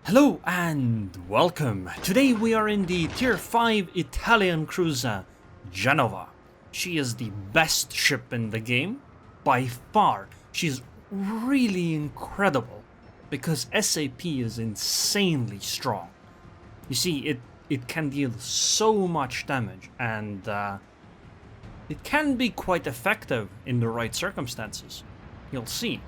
Hello and welcome. Today we are in the Tier 5 Italian cruiser, Genova. She is the best ship in the game, by far. She's really incredible, because SAP is insanely strong. You see, it can deal so much damage, and it can be quite effective in the right circumstances. You'll see.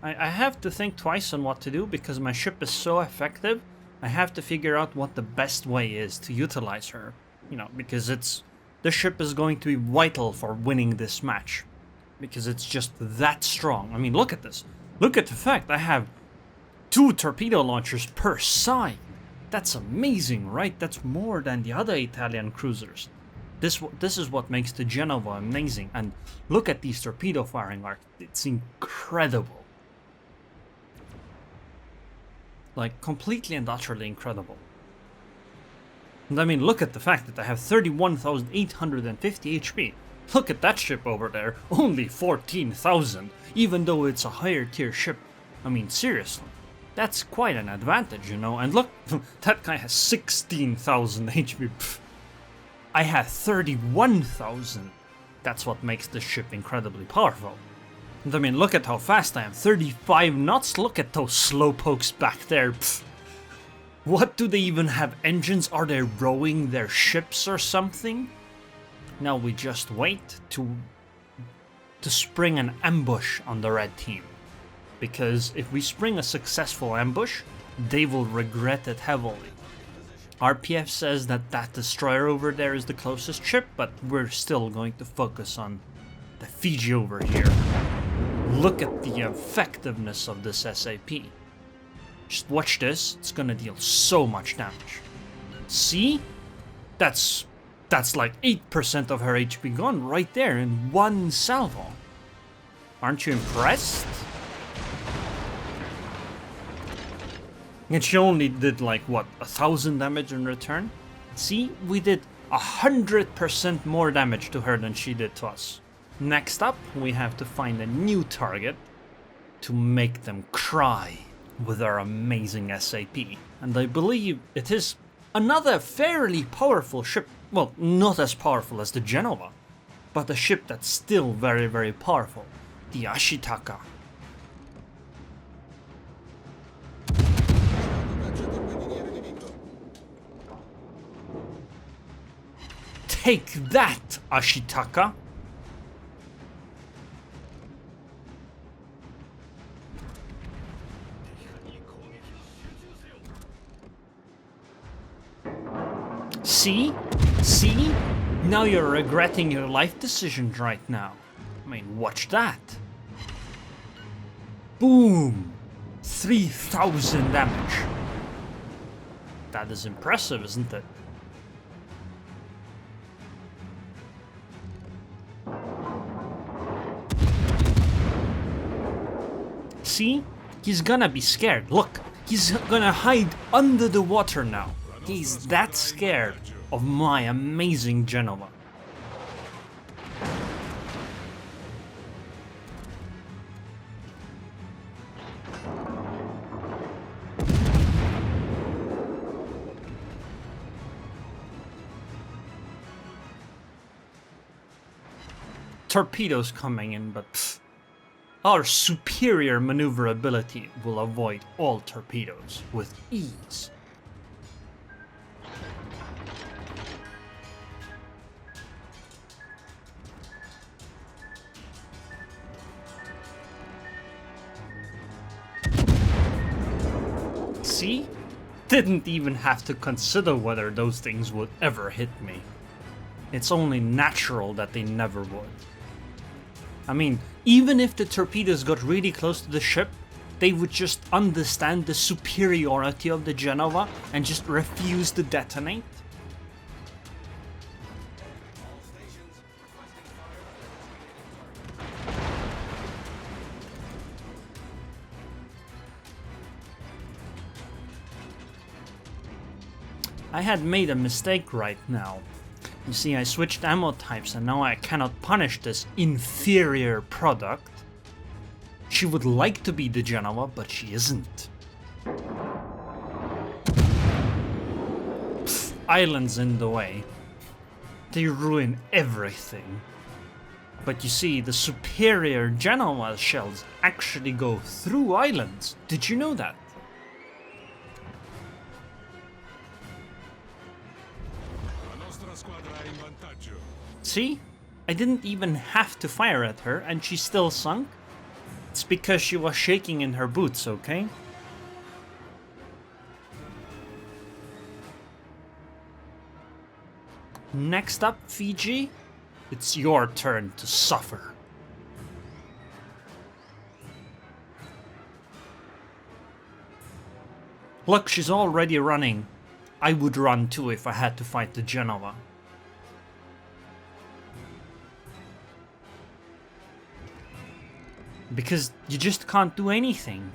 I have to think twice on what to do because my ship is so effective. I have to figure out what the best way is to utilize her. You know, because the ship is going to be vital for winning this match. Because it's just that strong. I mean, look at this. Look at the fact I have 2 torpedo launchers per side. That's amazing, right? That's more than the other Italian cruisers. This is what makes the Genova amazing. And look at these torpedo firing arcs. It's incredible. Like, completely and utterly incredible. And I mean, look at the fact that I have 31,850 HP. Look at that ship over there, only 14,000, even though it's a higher tier ship. I mean, seriously, that's quite an advantage, you know? And look, that guy has 16,000 HP. Pfft. I have 31,000. That's what makes this ship incredibly powerful. And I mean, look at how fast I am, 35 knots, look at those slowpokes back there. Pfft. What, do they even have engines? Are they rowing their ships or something? Now we just wait to spring an ambush on the red team. Because if we spring a successful ambush, they will regret it heavily. RPF says that destroyer over there is the closest ship, but we're still going to focus on the Fiji over here. Look at the effectiveness of this SAP. Just watch this, it's gonna deal so much damage. See? That's like 8% of her HP gone right there in one salvo. Aren't you impressed? And she only did like, what, 1,000 damage in return? See, we did 100% more damage to her than she did to us. Next up, we have to find a new target to make them cry with our amazing SAP. And I believe it is another fairly powerful ship. Well, not as powerful as the Genova, but a ship that's still very, very powerful. The Ashitaka. Take that, Ashitaka! See? See? Now you're regretting your life decisions right now. I mean, watch that. Boom! 3,000 damage. That is impressive, isn't it? See? He's gonna be scared. Look, he's gonna hide under the water now. He's that scared of my amazing Genova. Torpedoes coming in, but pfft. Our superior maneuverability will avoid all torpedoes with ease. See? Didn't even have to consider whether those things would ever hit me. It's only natural that they never would. I mean, even if the torpedoes got really close to the ship, they would just understand the superiority of the Genova and just refuse to detonate. I had made a mistake right now. You see, I switched ammo types and now I cannot punish this inferior product. She would like to be the Genova, but she isn't. Pfft, islands in the way. They ruin everything. But you see, the superior Genova shells actually go through islands. Did you know that? See? I didn't even have to fire at her and she still sunk. It's because she was shaking in her boots, okay? Next up, Fiji, it's your turn to suffer. Look, she's already running. I would run too if I had to fight the Genova. Because you just can't do anything.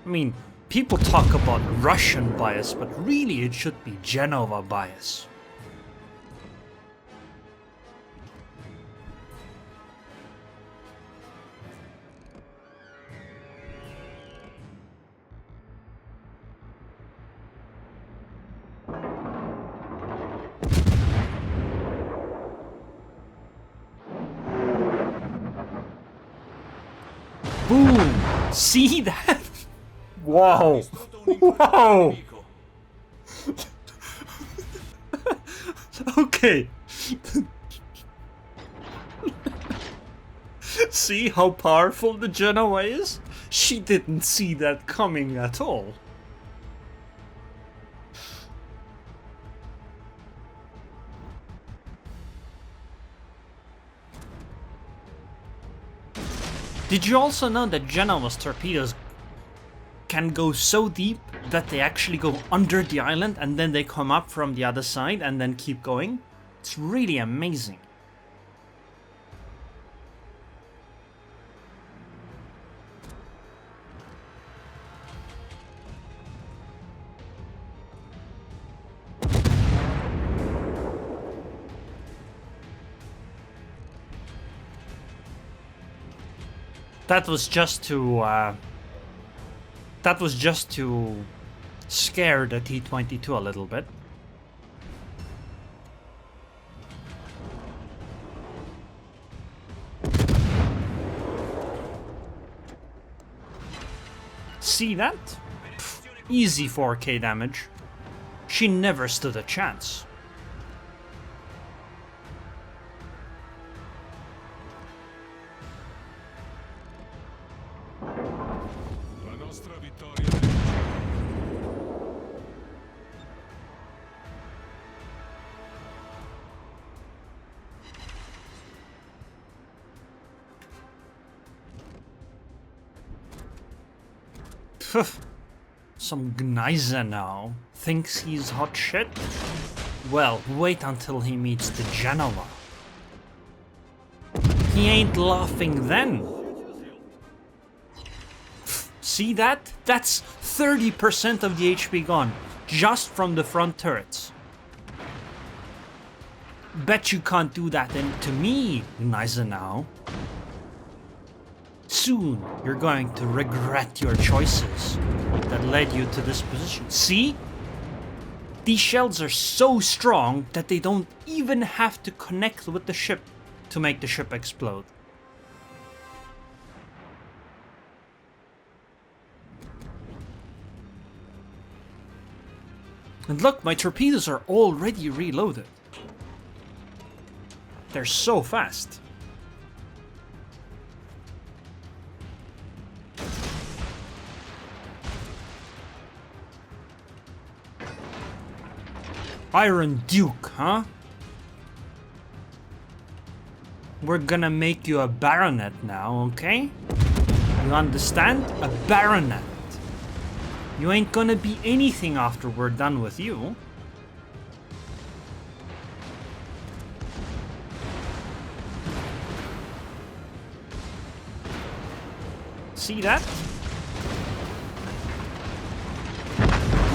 I mean, people talk about Russian bias, but really it should be Genova bias. Boom! See that? Wow! Wow! Okay. See how powerful the Genoa is? She didn't see that coming at all. Did you also know that Genova's torpedoes can go so deep that they actually go under the island and then they come up from the other side and then keep going? It's really amazing. That was just to scare the T-22 a little bit. See that? Pff, easy 4K damage. She never stood a chance. Some Gneiser now thinks he's hot shit? Well, wait until he meets the Genova. He ain't laughing then. See that? That's 30% of the HP gone, just from the front turrets. Bet you can't do that to me, Gneiser now. Soon, you're going to regret your choices that led you to this position. See? These shells are so strong that they don't even have to connect with the ship to make the ship explode. And look, my torpedoes are already reloaded. They're so fast. Iron Duke, huh? We're gonna make you a baronet now, okay? You understand? A baronet. You ain't gonna be anything after we're done with you. See that?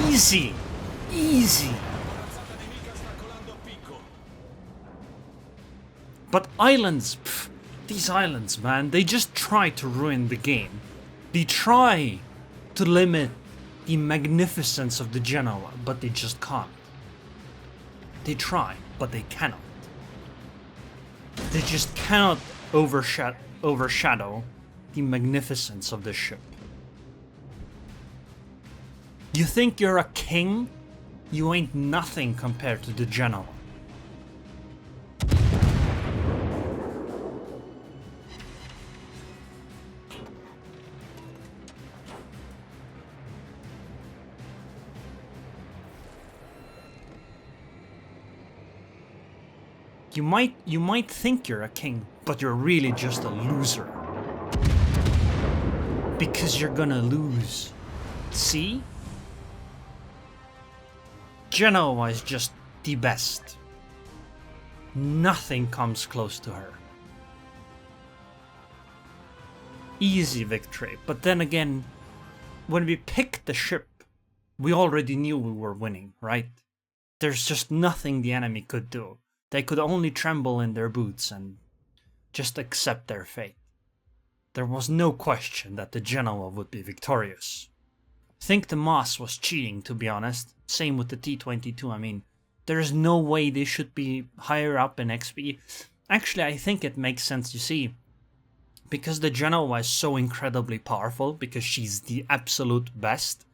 Easy. Easy. But islands, pff, these islands, man, they just try to ruin the game. They try to limit the magnificence of the Genoa, but they just can't. They try, but they cannot. They just cannot overshadow the magnificence of this ship. You think you're a king? You ain't nothing compared to the Genoa. You might think you're a king, but you're really just a loser. Because you're gonna lose. See? Genoa is just the best. Nothing comes close to her. Easy victory, but then again, when we picked the ship, we already knew we were winning, right? There's just nothing the enemy could do. They could only tremble in their boots and just accept their fate. There was no question that the Genoa would be victorious. I think the Moss was cheating, to be honest. Same with the T-22, I mean, there's no way they should be higher up in XP. Actually, I think it makes sense, you see, because the Genoa is so incredibly powerful, because she's the absolute best.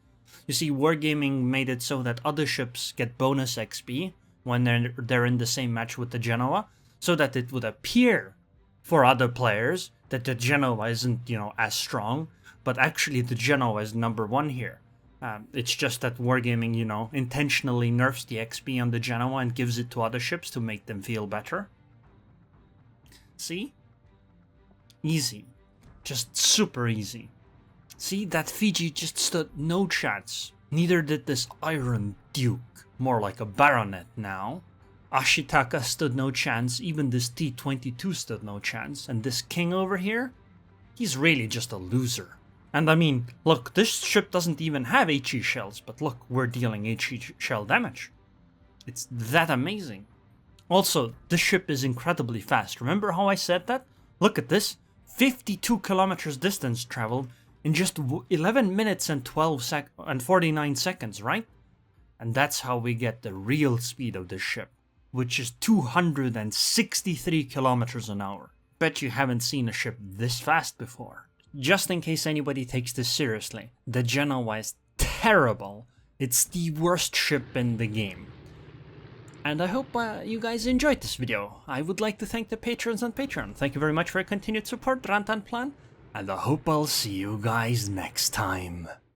You see, Wargaming made it so that other ships get bonus XP when they're in the same match with the Genoa, so that it would appear for other players that the Genoa isn't, as strong, but actually the Genoa is number one here. It's just that Wargaming, intentionally nerfs the XP on the Genoa and gives it to other ships to make them feel better. See? Easy. Just super easy. See, that Fiji just stood no chance. Neither did this Iron Duke. More like a baronet now. Ashitaka stood no chance, even this T-22 stood no chance, and this king over here, he's really just a loser. And I mean, look, this ship doesn't even have HE shells, but look, we're dealing HE shell damage. It's that amazing. Also, this ship is incredibly fast. Remember how I said that? Look at this, 52 kilometers distance traveled in just 11 minutes and 49 seconds, right? And that's how we get the real speed of this ship, which is 263 kilometers an hour. Bet you haven't seen a ship this fast before. Just in case anybody takes this seriously, the Genoa is terrible. It's the worst ship in the game. And I hope you guys enjoyed this video. I would like to thank the patrons on Patreon. Thank you very much for your continued support, Rantanplan. And I hope I'll see you guys next time.